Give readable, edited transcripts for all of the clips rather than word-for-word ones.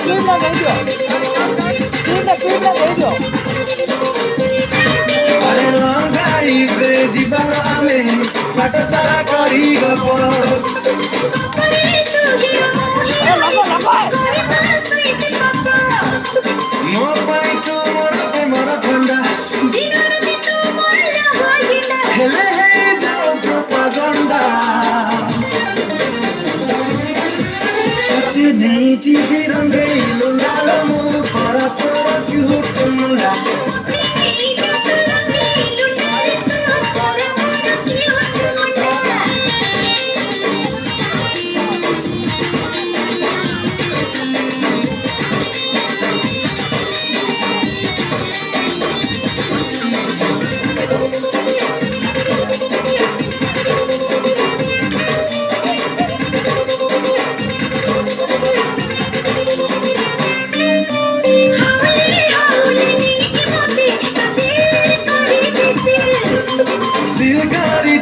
ક્લિપના દઈ દો. ક્લિપના દઈ દો. અરે લંગાઈ રે જીવન અમે પાઠશાળા કરી ગપો ମୋ ପାଇଁ ତୁ ମୋର ଥଣ୍ଡା ହେଲେ ହେଇଯାଉ ପ୍ରୋପାଗଣ୍ଡା ତତେ ନେଇଯିବି ରଙ୍ଗେଇ ଲୁଣ୍ଡାଲ ମୁଁ ପରା ତୋର cute Munda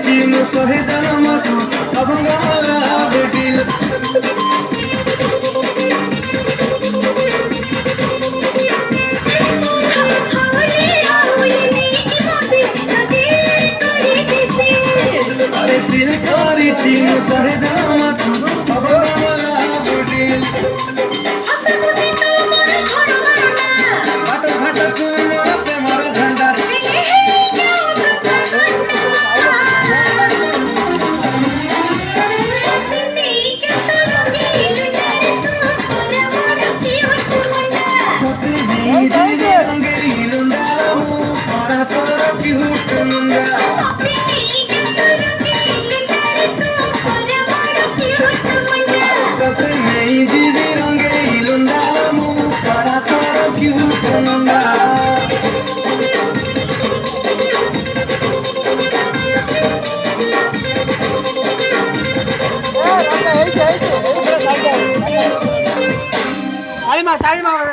Chim sohe janama ko abanga mala bedil are silkari chim sohe janama ko abanga mala bedil asa kusi to mar ghar barna ghat ghat tu mar pe mar jhanda તાળીમાં